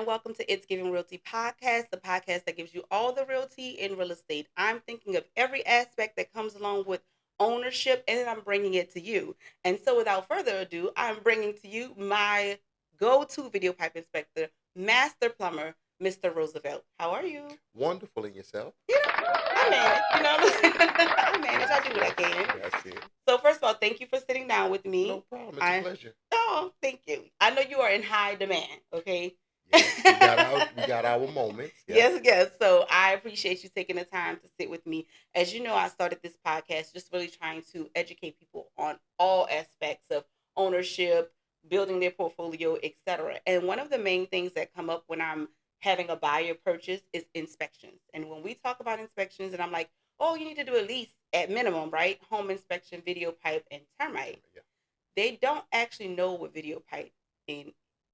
and welcome to It's Giving Realty podcast, the podcast that gives you all the realty in real estate. I'm thinking of every aspect that comes along with ownership, and then I'm bringing it to you. And so, without further ado, I'm bringing to you my go-to video pipe inspector, master plumber, Mr. Roosevelt. How are you? Wonderful in yourself. I manage. I manage. I do what I can. That's it. So, first of all, thank you for sitting down with me. No problem. It's a pleasure. Oh, thank you. I know you are in high demand. Okay. Yes, we got our moments. Yeah. Yes. So I appreciate you taking the time to sit with me. As you know, I started this podcast just really trying to educate people on all aspects of ownership, building their portfolio, etc. And one of the main things that come up when I'm having a buyer purchase is inspections. And when we talk about inspections, and I'm like, oh, you need to do at least at minimum, right? Home inspection, video pipe, and termite. Yeah. They don't actually know what video pipe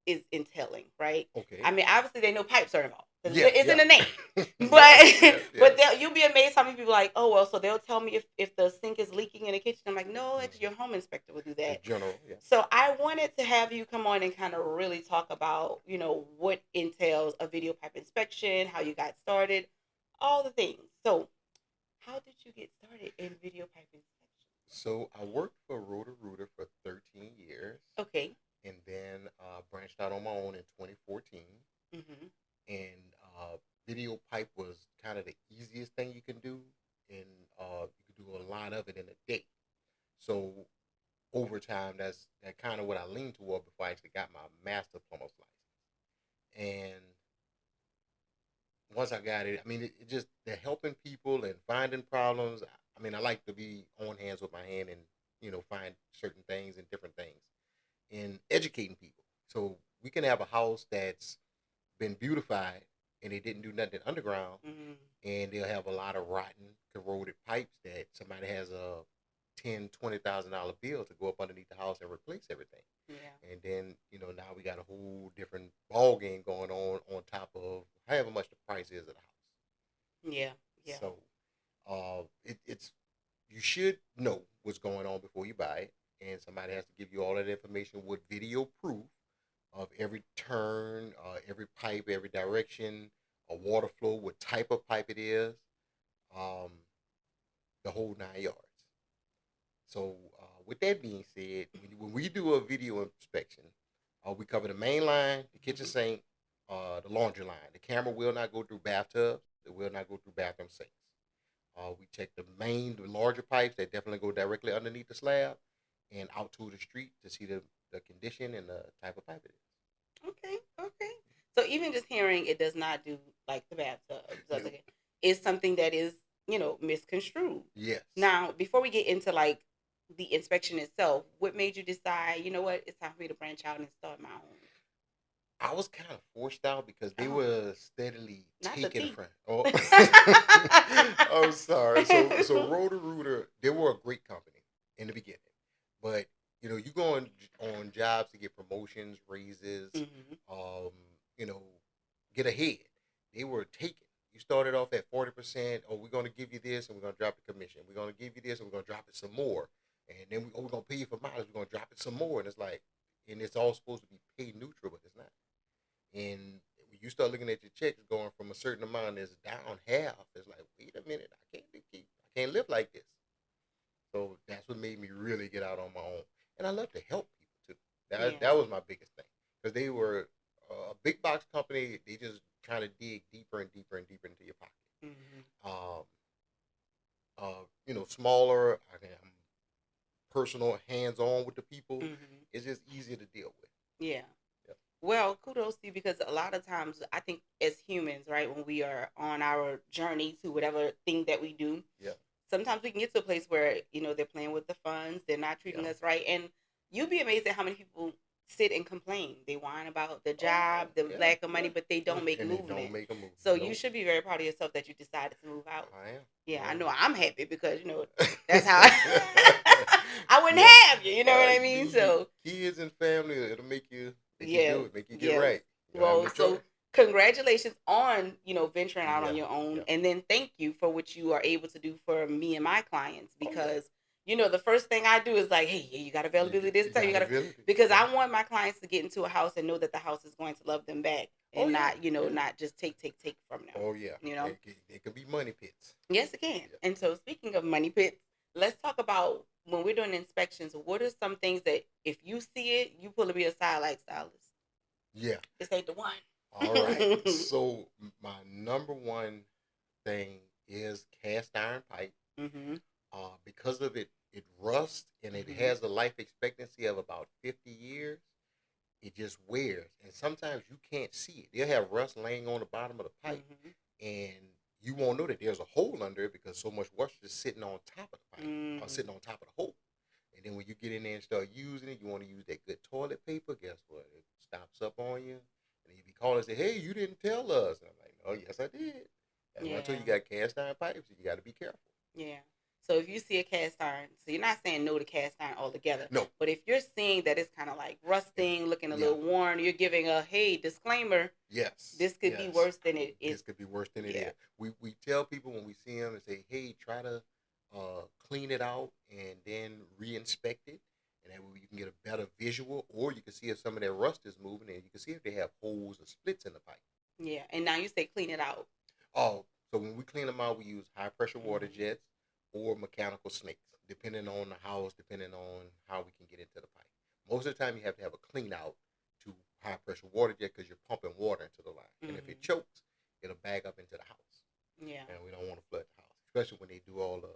is entailing, right? Okay. I mean, obviously they know pipes are involved. Yeah, it's yeah. in the name. But you'll be amazed how many people are like, oh, well, so they'll tell me if the sink is leaking in the kitchen. I'm like, no, actually your home inspector will do that. In general, yeah. So I wanted to have you come on and kind of really talk about, what entails a video pipe inspection, how you got started, all the things. So how did you get started in video pipe inspection? So I worked for Roto-Rooter for 13 years. Okay. And then branched out on my own in 2014. Mm-hmm. And video pipe was kind of the easiest thing you can do. And you could do a lot of it in a day. So over time, that's kind of what I leaned toward before I actually got my master plumber's license. And once I got it, I mean, it just, the helping people and finding problems. I mean, I like to be on hands with my hand and, find certain things and different things and educating people. So we can have a house that's been beautified and they didn't do nothing underground, Mm-hmm. and they'll have a lot of rotten, corroded pipes that somebody has a $10,000-$20,000 bill to go up underneath the house and replace everything. Yeah. And then, now we got a whole different ball game going on top of however much the price is of the house. Yeah. Yeah. So it's you should know what's going on before you buy it, and somebody has to give you all that information with video proof of every turn, every pipe, every direction, a water flow, what type of pipe it is, the whole 9 yards. So with that being said, when we do a video inspection, we cover the main line, the kitchen sink, the laundry line. The camera will not go through bathtubs. It will not go through bathroom sinks. We check the larger pipes that definitely go directly underneath the slab and out to the street to see the condition and the type of pipe it is. Okay. So even just hearing it does not do like the bathtub. It's something that is, misconstrued. Yes. Now, before we get into like the inspection itself, what made you decide, you know what, it's time for me to branch out and start my own? I was kind of forced out because they were steadily taking from. Oh, I'm sorry. So Roto-Rooter, they were a great company in the beginning, but you go on jobs to get promotions, raises, Mm-hmm. Get ahead. They were taking. You started off at 40%. Oh, we're gonna give you this, and we're gonna drop the commission. We're gonna give you this, and we're gonna drop it some more, and then we're gonna pay you for mileage. We're gonna drop it some more, and it's like, and it's all supposed to be paid neutral, but it's not. And when you start looking at your checks going from a certain amount that's down half, it's like, wait a minute, I can't live like this. So that's what made me really get out on my own. And I love to help people too. That was my biggest thing, because they were a big box company. They just trying to dig deeper and deeper and deeper into your pocket. Mm-hmm. Smaller. I'm personal, hands on with the people. Mm-hmm. It's just easier to deal with. Yeah. Well, kudos to you, because a lot of times I think as humans, right, when we are on our journey to whatever thing that we do, sometimes we can get to a place where, they're playing with the funds, they're not treating us right. And you'd be amazed at how many people sit and complain. They whine about the job, the lack of money, but they don't make movement. They don't make a move. So you should be very proud of yourself that you decided to move out. I am. Yeah, I know I'm happy because, that's how I wouldn't have you, you know what I mean? So kids and family, it'll make you do it, make you get right. Well, so congratulations on, venturing out on your own. Yeah. And then thank you for what you are able to do for me and my clients, because the first thing I do is like, hey, you got availability this time. Because I want my clients to get into a house and know that the house is going to love them back Oh and yeah, not, you know, yeah. not just take from them. Oh yeah. You know, It can be money pits. yes, it can. Yeah. And so, speaking of money pits, let's talk about when we're doing inspections. What are some things that if you see it, you pull me aside like, Stylist, Yeah. this ain't the one. All right. So my number one thing is cast iron pipe. Mm-hmm. Because of it rusts and it Mm-hmm. has a life expectancy of about 50 years. It just wears, and sometimes you can't see it. They'll have rust laying on the bottom of the pipe, Mm-hmm. and you won't know that there's a hole under it because so much rust is sitting on top of the pipe, or Mm-hmm. sitting on top of the hole. And then when you get in there and start using it, you want to use that good toilet paper. Guess what? It stops up on you, and you be calling and say, "Hey, you didn't tell us." And I'm like, "Oh, yes, I did." That's when I told Yeah. you got cast iron pipes. You got to be careful. Yeah. So if you see a cast iron, so you're not saying no to cast iron altogether, No. but if you're seeing that it's kind of like Yeah. rusting, looking a Yeah. little worn, you're giving a hey disclaimer. Yes. This could be worse than it is. This could be worse than it Yeah. is. We tell people when we see them and say, "Hey, try to clean it out and then re-inspect it, and that way you can get a better visual, or you can see if some of that rust is moving, and you can see if they have holes or splits in the pipe." Yeah. And now you say clean it out. Oh, so when we clean them out, we use high pressure water Mm-hmm. jets or mechanical snakes, depending on the house, depending on how we can get into the pipe. Most of the time, you have to have a clean out to high pressure water jet because you're pumping water into the line, and if it Mm-hmm. chokes, it'll bag up into the house, Yeah. and we don't want to flood the house, especially when they do all the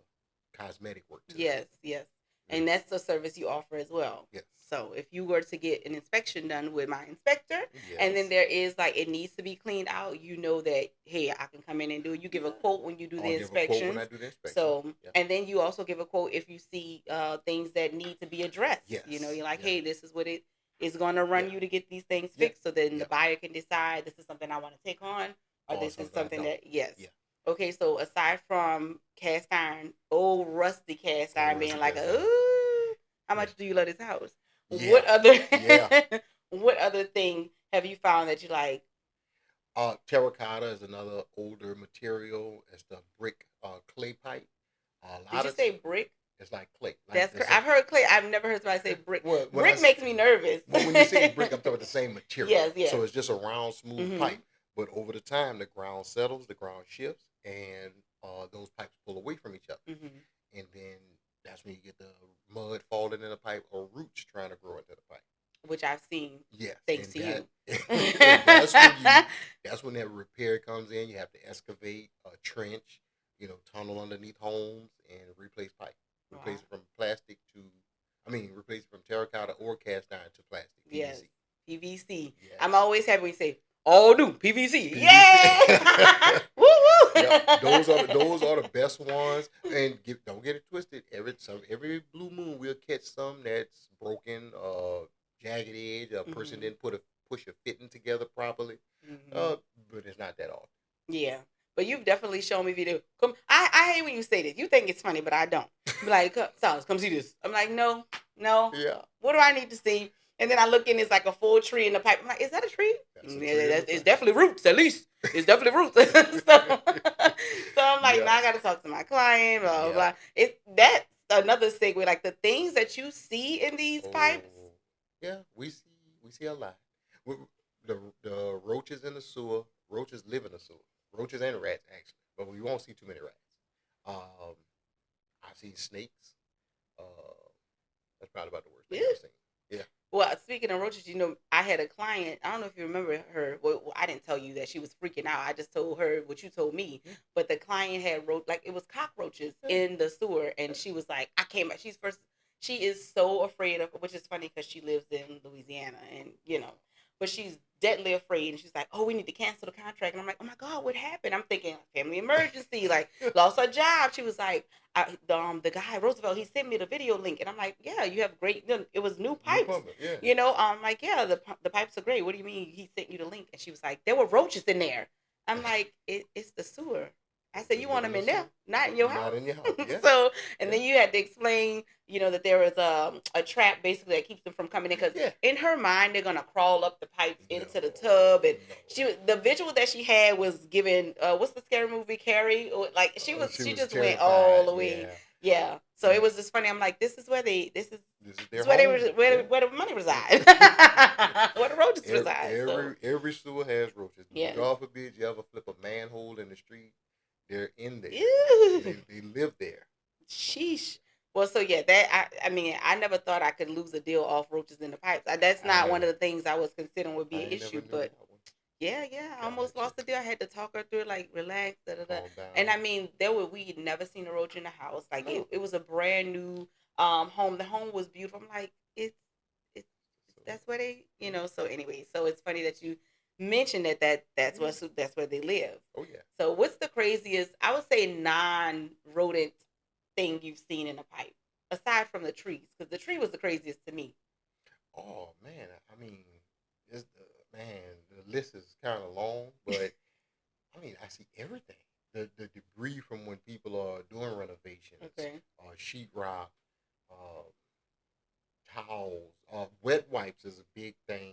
cosmetic work to Yes. Yes. it. And that's the service you offer as well. Yes. So if you were to get an inspection done with my inspector, Yes. and then there is like it needs to be cleaned out, you know that hey, I can come in and do it. You give a quote when you do I'll the give a quote when inspections. I do the inspection. So Yeah. and then you also give a quote if you see things that need to be addressed. Yes. You know, you're like, Yeah. hey, this is what it is going to run Yeah. you to get these things Yeah. fixed. So then Yeah. the buyer can decide this is something I want to take on, or Or this is something I something don't. that yes. Yeah. Okay, so aside from cast iron, old rusty cast iron being like, Rusty cast iron. ooh, how Yeah. much do you love this house? Yeah. What other Yeah. what other thing have you found that you like? Terracotta is another older material. It's the brick clay pipe. A Did lot you of say brick? it's like clay. Like That's the I've heard clay. I've never heard somebody say brick. Well, Brick makes me nervous. But when you say brick, I'm talking about the same material. Yes, yes. So it's just a round, smooth Mhm. pipe. But over the time, the ground settles, the ground shifts, and those pipes pull away from each other. Mhm. And then that's when you get the mud falling in the pipe or roots trying to grow into the pipe. Which I've seen. Yes. Thanks to you. And that's when that repair comes in. You have to excavate a trench, tunnel underneath homes and replace pipe. Replace it from plastic replace it from terracotta or cast iron to plastic. PVC. Yes. PVC. Yes. I'm always happy when you say all new PVC. Yeah. Woo woo. Yep. Those are the best ones. And don't get it twisted. Every blue moon we'll catch some that's broken, jagged edge. A person didn't push a fitting together properly. Mhm. But it's not that often. Yeah. But you've definitely shown me video. I hate when you say this. You think it's funny, but I don't. Be like, Silas, come see this. I'm like, no. Yeah. What do I need to see? And then I look in, it's like a full tree in the pipe. I'm like, is that a tree? That's a Yeah, tree it's definitely roots, at least. It's definitely roots. so I'm like, Yeah. now I got to talk to my client, blah, blah, Yeah. blah. That's another segue. Like the things that you see in these pipes. Yeah, we see a lot. The roaches in the sewer. Roaches live in the sewer. Roaches and rats actually, but we won't see too many rats. I've seen snakes. That's probably about the worst thing I've seen. Yeah. Well, speaking of roaches, I had a client. I don't know if you remember her. Well, I didn't tell you that she was freaking out. I just told her what you told me. Yeah. But the client had it was cockroaches in the sewer, and she was like, "I came back." She is so afraid of, which is funny because she lives in Louisiana, and but she's deadly afraid. And she's like, "Oh, we need to cancel the contract." And I'm like, "Oh my God, what happened?" I'm thinking family emergency, like lost her job. She was like, the guy Roosevelt, he sent me the video link, and I'm like, "Yeah, you have great." It was new pipes. Plumber, yeah. I'm like, "Yeah, the pipes are great." What do you mean he sent you the link? And she was like, "There were roaches in there." I'm like, "It's the sewer." I said, "You want them in there, not in your house." Not in your house. Yeah. So, and then you had to explain, that there was a trap basically that keeps them from coming in because in her mind they're gonna crawl up the pipes into the tub, and the visual that she had was given what's the scary movie Carrie? Like she just terrified. went all the way. Yeah. So it was just funny. I'm like, this is where they where the money resides. Where the roaches reside. Every sewer has roaches. did you ever flip a manhole in the street? They're in there. Ew. They live there. Sheesh. Well, so yeah, that I mean, I never thought I could lose a deal off roaches in the pipes. That's not one of the things I was considering would be I an ain't never issue. knew But that one. yeah, I almost lost the deal. I had to talk her through it, like relax, da da da. Calm down. And I mean, we'd never seen a roach in the house. Like No. it was a brand new home. The home was beautiful. I'm like, it's that's where they, So anyway, so it's funny that you mentioned that's where they live. Oh yeah. So what's the craziest? I would say non-rodent thing you've seen in a pipe, aside from the trees, because the tree was the craziest to me. Oh man, I mean, it's, the list is kind of long, but I mean, I see everything. The debris from when people are doing renovations, Okay. sheetrock, uh, towels, wet wipes is a big thing.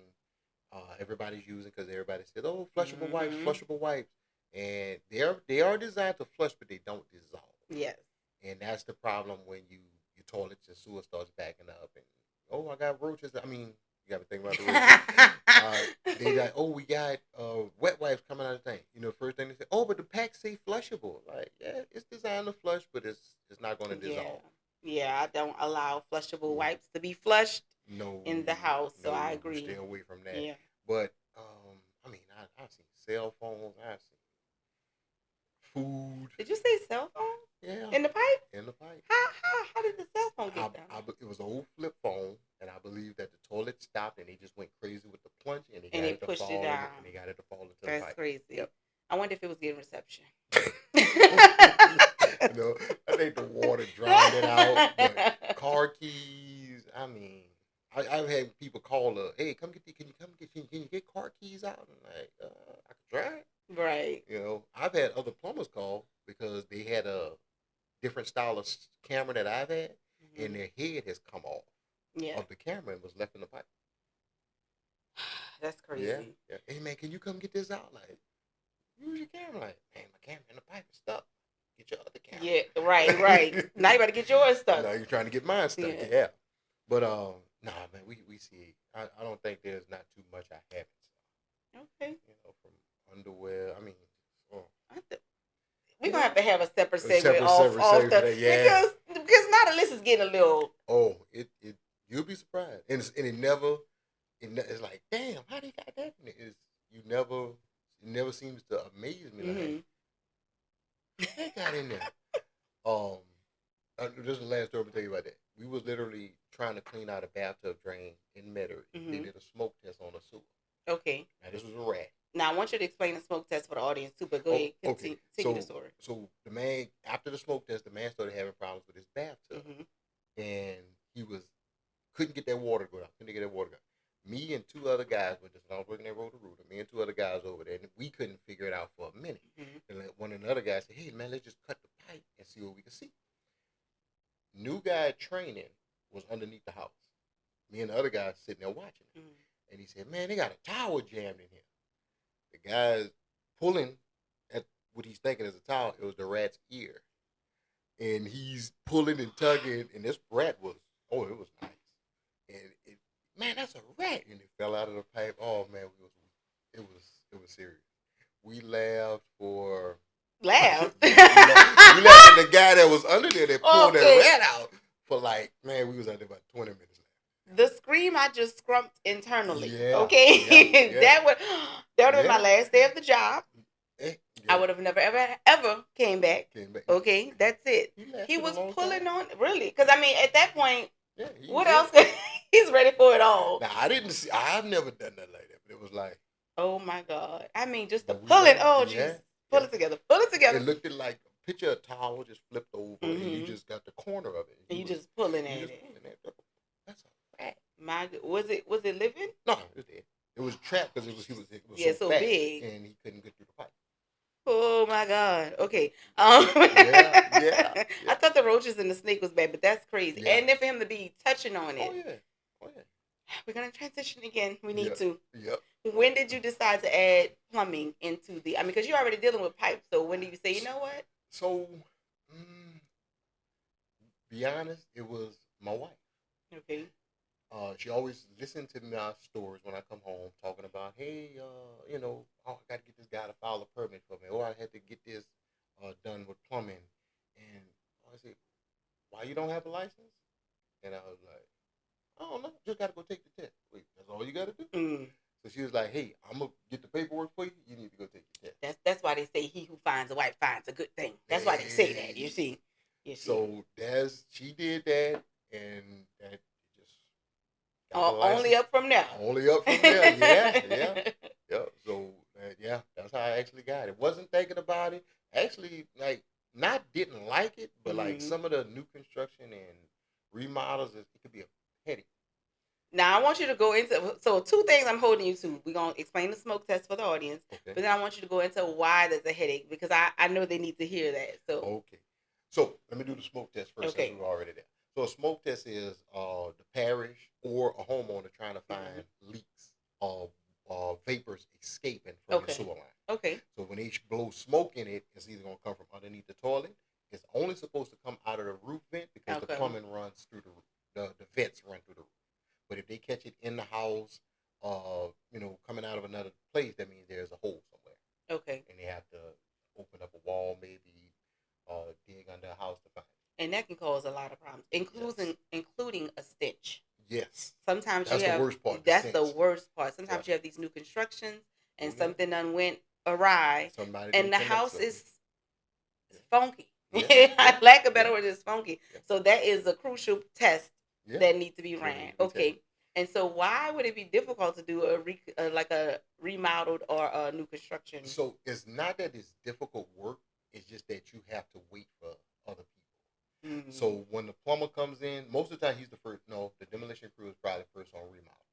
Everybody's using because everybody said, "Oh, flushable wipes, flushable wipes," and they are designed to flush, but they don't dissolve. Yes. And that's the problem when your toilets and sewer starts backing up, and I got roaches. I mean, you got to think about the roaches. They like, we got wet wipes coming out of the thing. First thing they say, but the packs say flushable. Like, yeah, it's designed to flush, but it's not going to dissolve. Yeah, I don't allow flushable wipes to be flushed in the house, so I agree. Stay away from that. Yeah. But I mean, I've seen cell phones. I've seen food. Did you say cell phone? Yeah. In the pipe? In the pipe. How did the cell phone get down? It was an old flip phone, and I believe that the toilet stopped, and they just went crazy with the plunge, and they pushed it down, and they got it to fall into the pipe. That's crazy. Yep. I wonder if it was getting reception. I think the water drowned it out. But car keys, I mean, I've had people call hey, can you get car keys out? I'm like, I could try it. Right. I've had other plumbers call because they had a different style of camera that I've had, and their head has come off of the camera and was left in the pipe. That's crazy. Yeah. Hey man, can you come get this out? Like, use your camera. Like, man, my camera in the pipe is stuck. Get your other camera. Yeah, right. Now you better get yours stuck. No, you're trying to get mine stuck. Yeah. But nah, man, we see. I don't think there's not too much I haven't seen. Okay. From underwear. I mean, we're gonna have a separate segment off yeah. because now the list is getting a little. Oh, it you'll be surprised, and it's like, damn, how they got that in there? It never seems to amaze me. Like, they got in there. This is the last story I'm gonna tell you about that. We was literally trying to clean out a bathtub drain in Metairie. They did a smoke test on a sewer. Okay. Now this was a rat. Now I want you to explain the smoke test for the audience too, but go ahead, continue the story. So the man, after the smoke test, the man started having problems with his bathtub, and he couldn't get that water to go down. Me and two other guys went to, I was working at Roto-Rooter. Me and two other guys over there, and we couldn't figure it out for a minute. And one of the other guys said, "Hey man, let's just cut the pipe and see what we can see." New guy training was underneath the house. Me and the other guy sitting there watching it. And he said, "Man, they got a towel jammed in here." The guy's pulling at what he's thinking is a towel. It was the rat's ear. And he's pulling and tugging, and this rat it was nice. And man, that's a rat. And it fell out of the pipe. Oh man, it was serious. We laughed for we laughed at the guy that was under there that pulled that rat out for we was out there about 20 minutes. The scream I just scrumped internally. Yeah, okay. Yeah. that would have been my last day of the job. Yeah. I would have never ever came back. Okay, that's it. He was pulling on really, because I mean at that point, what else? He's ready for it all. Now I've never done that like that, but it was like, oh my God! I mean, just the pulling. Oh jeez, pull it together. It looked like a picture of a towel just flipped over, and you just got the corner of it. And you just pulling at it. That's a rat. Was it living? No, it was dead. It was trapped because it was so fat, big, and he couldn't get through the pipe. Oh my God. Okay. Yeah. I thought the roaches and the snake was bad, but that's crazy. Yeah. And then for him to be touching on it. Oh yeah. We're gonna transition again. We need to. Yep. When did you decide to add plumbing into the? I mean, because you're already dealing with pipes. So when did you say, you know what? So, be honest, it was my wife. Okay. She always listened to my stories when I come home, talking about, hey, oh, I got to get this guy to file a permit for me, or I had to get this done with plumbing. And I said, why you don't have a license? And I was like, I don't know, just got to go take the test. Wait, that's all you got to do? Mm. So she was like, hey, I'm going to get the paperwork for you. You need to go take the test. That's why they say he who finds a wife finds a good thing. That's why they say that. You see. So she did that, and that just got the license. Only up from there. Only up from there. Yeah. So that's how I actually got it. Wasn't thinking about it. Actually, like, not didn't like it, but like some of the new construction and remodels, it could be a headache. Now I want you to go into two things I'm holding you to. We're gonna explain the smoke test for the audience, but then I want you to go into why there's a headache, because I know they need to hear that. So okay, so let me do the smoke test first, since we're already there. So a smoke test is the parish or a homeowner trying to find leaks or vapors escaping from the sewer line. Okay. So when they blow smoke in it, it's either gonna come from underneath the toilet. It's only supposed to come out of the roof vent, because the plumbing runs through the roof. The vents run through the roof. But if they catch it in the house, coming out of another place, that means there's a hole somewhere. Okay. And they have to open up a wall, maybe dig under a house to find it. And that can cause a lot of problems, including a stench. Yes. Sometimes that's the worst part. That's the worst part. Sometimes you have these new constructions and something done went awry, and the house is funky. Lack of better word, is funky. Yeah. So that is a crucial test that needs to be ran. Okay. And so why would it be difficult to do a remodeled or a new construction? So it's not that it's difficult work. It's just that you have to wait for other people. Mm-hmm. So when the plumber comes in, most of the time he's the first. No, the demolition crew is probably first on remodel.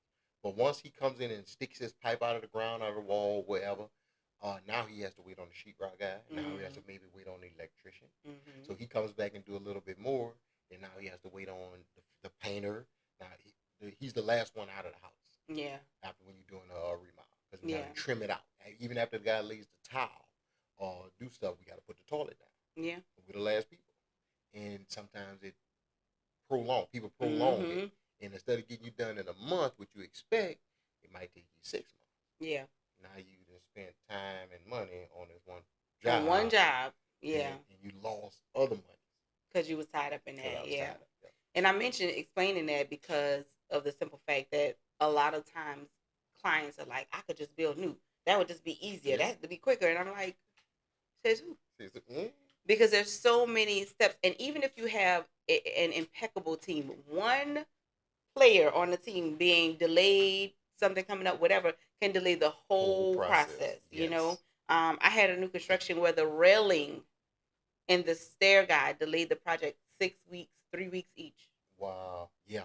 But once he comes in and sticks his pipe out of the ground, out of the wall, whatever, now he has to wait on the sheetrock guy. Now he has to maybe wait on the electrician. Mm-hmm. So he comes back and do a little bit more. And now he has to wait on the painter. Now he's the last one out of the house. Yeah. After when you're doing a remodel, because we got to trim it out. Even after the guy lays the tile or do stuff, we got to put the toilet down. Yeah. We're the last people, and sometimes it people prolong it, and instead of getting you done in a month, what you expect, it might take you 6 months. Yeah. Now you just spent time and money on this one job. On one job. Yeah. And you lost other money. Because you was tied up in that, yeah. And I mentioned explaining that because of the simple fact that a lot of times clients are like, I could just build new. That would just be easier. That would be quicker. And I'm like, says who? Because there's so many steps. And even if you have an impeccable team, one player on the team being delayed, something coming up, whatever, can delay the whole process. Yes. I had a new construction where the railing and the stair guy delayed the project 6 weeks, 3 weeks each. Wow. Yeah.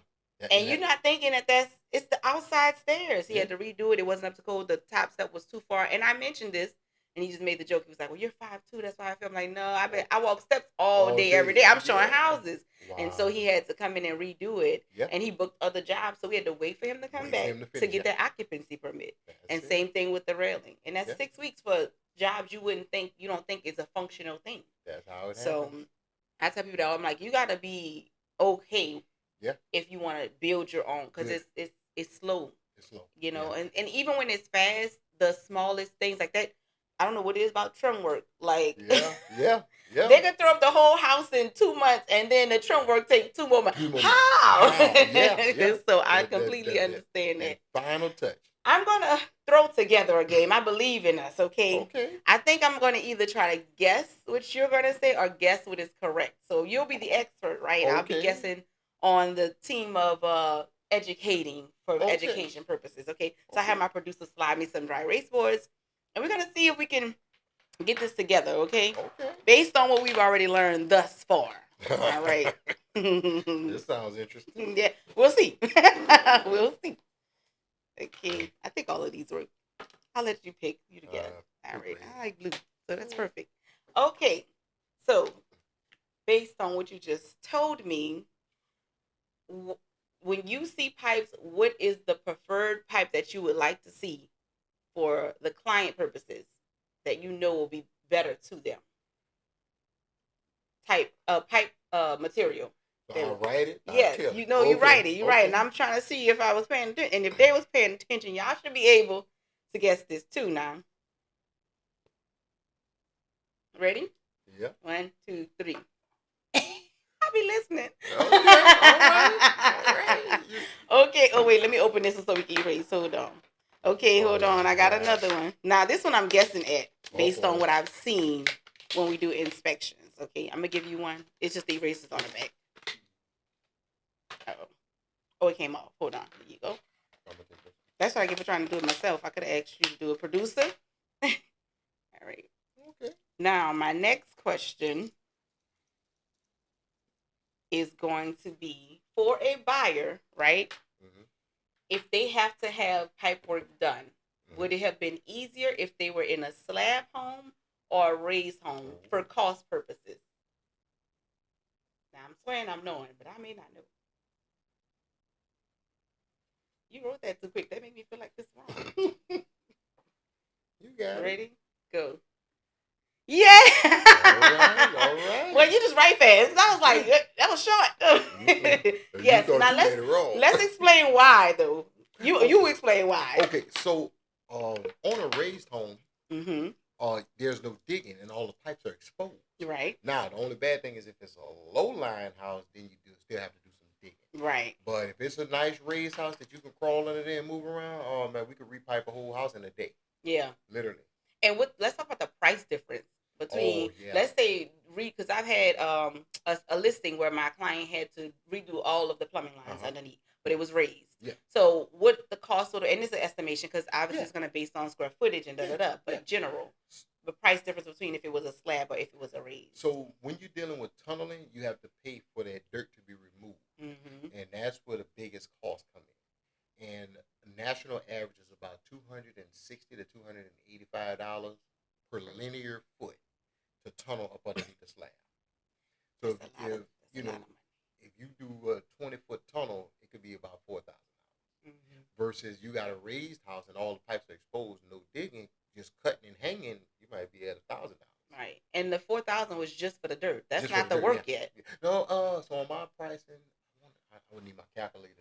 And you're not thinking it's the outside stairs. He had to redo it. It wasn't up to code. The top step was too far. And I mentioned this, and he just made the joke. He was like, well, you're 5'2". That's why I feel. I'm like, no, I walk steps all day, every day. I'm showing houses. Wow. And so he had to come in and redo it. Yep. And he booked other jobs. So we had to wait for him to come back to get that occupancy permit. And same thing with the railing. And that's 6 weeks for jobs you don't think is a functional thing. That's how it happens. So I tell people that I'm like, you gotta be okay if you want to build your own, because it's slow. It's slow. And even when it's fast, the smallest things like that, I don't know what it is about trim work. Like they can throw up the whole house in 2 months, and then the trim work take 2 more months. How? So I completely understand that. Final touch. I'm going to throw together a game. I believe in us, okay? I think I'm going to either try to guess what you're going to say or guess what is correct. So you'll be the expert, right? I'll be guessing on the team of educating for education purposes, okay? So I have my producer slide me some dry erase boards, and we're going to see if we can get this together, okay? Based on what we've already learned thus far. All right. This sounds interesting. Yeah, we'll see. We'll see. Okay, I think all of these work. I'll let you pick. You together. All right. I like blue, so that's perfect. Okay, so based on what you just told me, when you see pipes, what is the preferred pipe that you would like to see for the client purposes that you know will be better to them? Pipe material. So I write it. Yes, I tell you it. know, you Okay. write it. You write it. And I'm trying to see if I was paying attention. And if they was paying attention, y'all should be able to guess this too now. Ready? Yeah. 1, 2, 3. I'll be listening. Okay. All right. Okay. Oh, wait. Let me open this so we can erase. Hold on. Okay, hold on. I got another one. Now, this one I'm guessing at based on what I've seen when we do inspections. Okay, I'm going to give you one. It's just the erasers on the back. Uh-oh. Oh, it came off. Hold on. Here you go. That's what I get for trying to do it myself. I could have asked you to do a producer. All right. Okay. Now, my next question is going to be for a buyer, right? Mm-hmm. If they have to have pipe work done, would it have been easier if they were in a slab home or a raised home for cost purposes? Now, I'm swearing I'm knowing, but I may not know. You wrote that too quick. That made me feel like this wrong. You got it. Ready? Go. Yeah. All right. Well, you just write fast. I was like, that was short. Yes. Now let's explain why though. You explain why. Okay. So, on a raised home, there's no digging and all the pipes are exposed. Right. Now, the only bad thing is if it's a low-lying house, then you still have to do some digging. Right. But if it's a nice raised house that you can crawl under there and move around, oh man, we could repipe a whole house in a day. Yeah. Literally. And let's talk about the price difference between, let's say, because I've had a listing where my client had to redo all of the plumbing lines underneath, but it was raised. Yeah. So what the cost would, and it's an estimation because obviously it's going to be based on square footage and but in general, the price difference between if it was a slab or if it was a raised. So when you're dealing with tunneling, you have to pay for that dirt to be removed, and that's where the biggest costs come in. And national average is about $260 to $285 per linear foot to tunnel up underneath the slab. So if you do a 20-foot tunnel, it could be about $4,000. Versus you got a raised house and all the pipes are exposed, no digging, just cutting and hanging, you might be at $1,000. Right, and the $4,000 was just for the dirt. That's just not the work yet. No, so on my pricing, I would need my calculator,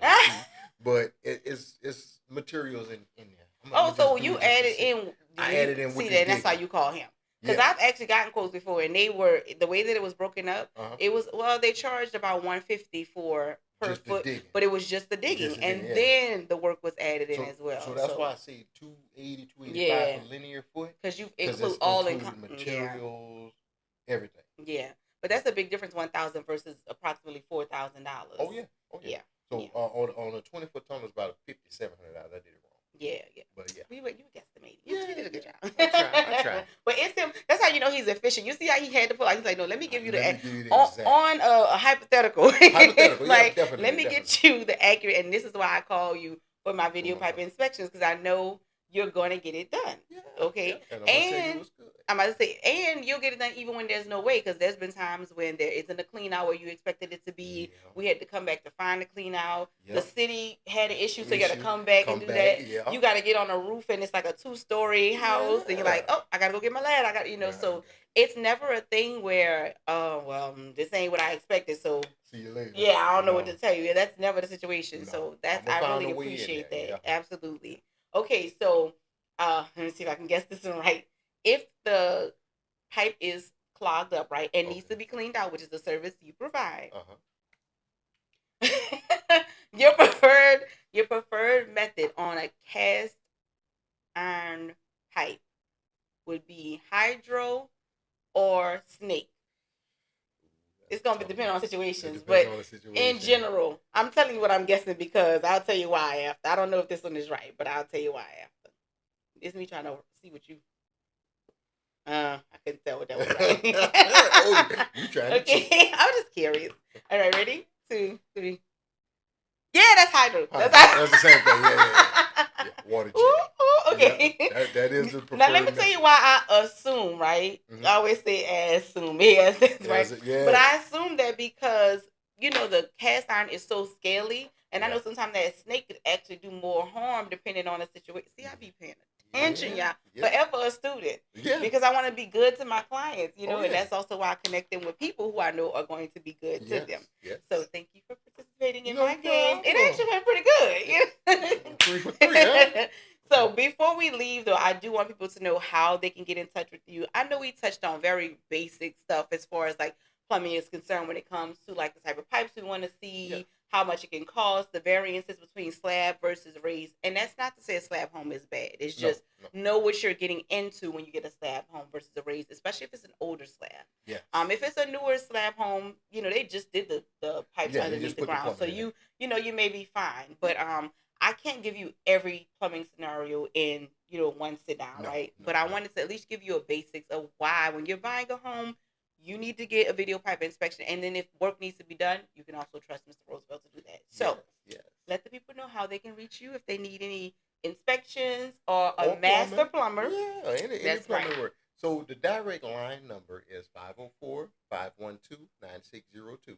but it's materials in there. So you added in. I added in. See that? That's how you call him. Because I've actually gotten quotes before, and they were the way that it was broken up. It was they charged about $150 per foot, but it was just the digging, then the work was added in as well. So that's why I say $280, $285 per linear foot. Because you include all in materials, everything. Yeah, but that's a big difference. $1,000 versus approximately $4,000. Oh yeah. So on a 20-foot tunnel, it's about $5,700. I did it wrong. Yeah. But yeah. You guesstimated. You did a good job. I tried. But it's him. That's how you know he's efficient. You see how he had to pull out. He's like, no, let me give you on a hypothetical. Like, definitely, let me get you the accurate. And this is why I call you for my video pipe inspections, because I know you're going to get it done. Yeah, okay. Yeah. And I'm about to say, and you'll get it done even when there's no way, because there's been times when there isn't a clean out where you expected it to be. Yeah. We had to come back to find a clean out. Yep. The city had an issue, so you got to come back and do that. Yeah. You got to get on a roof, and it's like a 2-story house, and you're like, oh, I got to go get my lad. I got, so it's never a thing where, oh, well, this ain't what I expected, so see you later. Yeah, I don't know what to tell you. That's never the situation. So I really appreciate that. Yeah. Absolutely. Okay, so let me see if I can guess this one right. If the pipe is clogged up, right, and needs to be cleaned out, which is the service you provide, your preferred method on a cast iron pipe would be hydro or snake. It's going to depend on situations, but in general, I'm telling you what I'm guessing because I'll tell you why after. I don't know if this one is right, but I'll tell you why after. It's me trying to see what you... I couldn't tell what that was right. You trying to cheat. I'm just curious. All right, ready? 2, 3. Yeah, that's hydro. That's the same thing. Yeah. Water jet. Okay. Yeah, that is the preferred. Now let me tell you why I assume, right? Mm-hmm. I always say assume. Yes, that's right. Yeah. But I assume that because the cast iron is so scaly, and I know sometimes that snake could actually do more harm depending on the situation. See, I be paying attention. and Junior. Forever a student. Yeah. Because I want to be good to my clients, you know, Oh, and yeah. that's also why I connect them with people who I know are going to be good to them. Yes. So thank you for participating in No my game. It problem. actually went pretty good. 3 for 3, huh? So before we leave, though, I do want people to know how they can get in touch with you. I know we touched on very basic stuff as far as like plumbing is concerned when it comes to like the type of pipes we want to see, how much it can cost, the variances between slab versus raised. And that's not to say a slab home is bad. It's just know what you're getting into when you get a slab home versus a raised, especially if it's an older slab. Yes. If it's a newer slab home, you know, they just did the pipes underneath the ground. So you know, you may be fine. But I can't give you every plumbing scenario in, you know, one sit down, right? But I wanted to at least give you a basics of why when you're buying a home, you need to get a video pipe inspection. And then if work needs to be done, you can also trust Mr. Roosevelt to do that. So let the people know how they can reach you if they need any inspections or a master plumber. Yeah, any plumbing work. So the direct line number is 504-512-9602.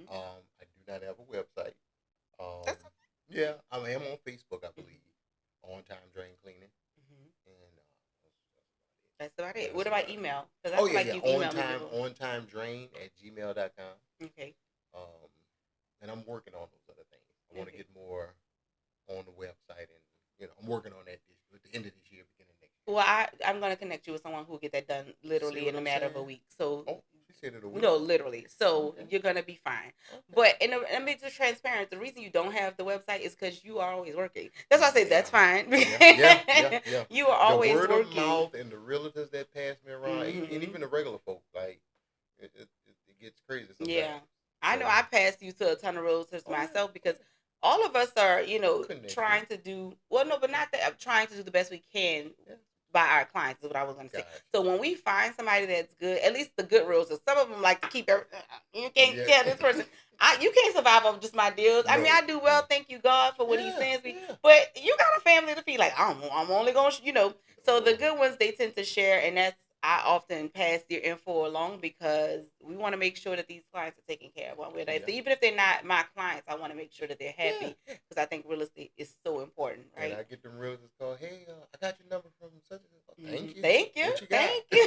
I do not have a website. That's okay. Yeah, I am on Facebook, I believe. On Time Drain Cleaning. And that's about it. What about email? On time drain at gmail.com. Okay. And I'm working on those other things. I want to get more on the website, and you know, I'm working on that at the end of this year, beginning next year. Well, I'm gonna connect you with someone who will get that done literally in a matter of a week. So she said it a week. No, literally. So you're gonna be fine. But let me be just transparent. The reason you don't have the website is because you are always working. That's why I say that's fine. Yeah. You are always working. The word of working. mouth and the realtors that pass me around, and even the regular folk, like it gets crazy sometimes. Yeah, I know. I passed you to a ton of realtors myself because all of us are, you know, trying to do but not that. I'm trying to do the best we can. By our clients is what I was going to say. So when we find somebody that's good, at least the good realtors, some of them like to keep you can't tell this person. You can't survive off just my deals. I mean, I do well, thank you God for what he sends me. But you got a family to feed. Like I'm only going to, you know. So the good ones they tend to share, and that's I often pass their info along because we want to make sure that these clients are taken care of one way or another. Even if they're not my clients, I want to make sure that they're happy because I think real estate is so important, right? And I get them realtors call, hey, I got your number from such and such. Thank you. Thank you. What you got? Thank you.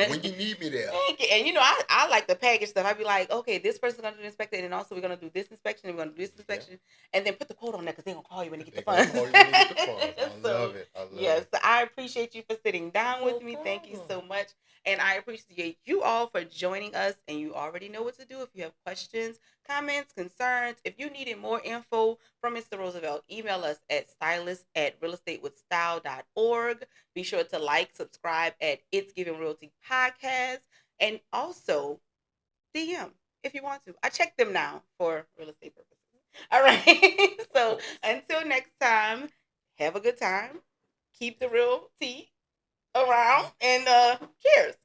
When you need me there. Thank you. And you know, I like the package stuff. I'd be like, okay, this person's gonna do the inspection, and also we're gonna do this inspection, and we're gonna do this inspection, and then put the quote on there because they're gonna call you when they get the funds. I love it. Yes, I appreciate you for sitting down with me. Thank you so much. And I appreciate you all for joining us. And you already know what to do if you have questions, comments, concerns. If you needed more info from Mr. Roosevelt, email us at stylist@realestatewithstyle.org. Be sure to like, subscribe at It's Giving Realty Podcast. And also DM if you want to. I check them now for real estate purposes. All right. So until next time, have a good time. Keep the real tea around and cheers.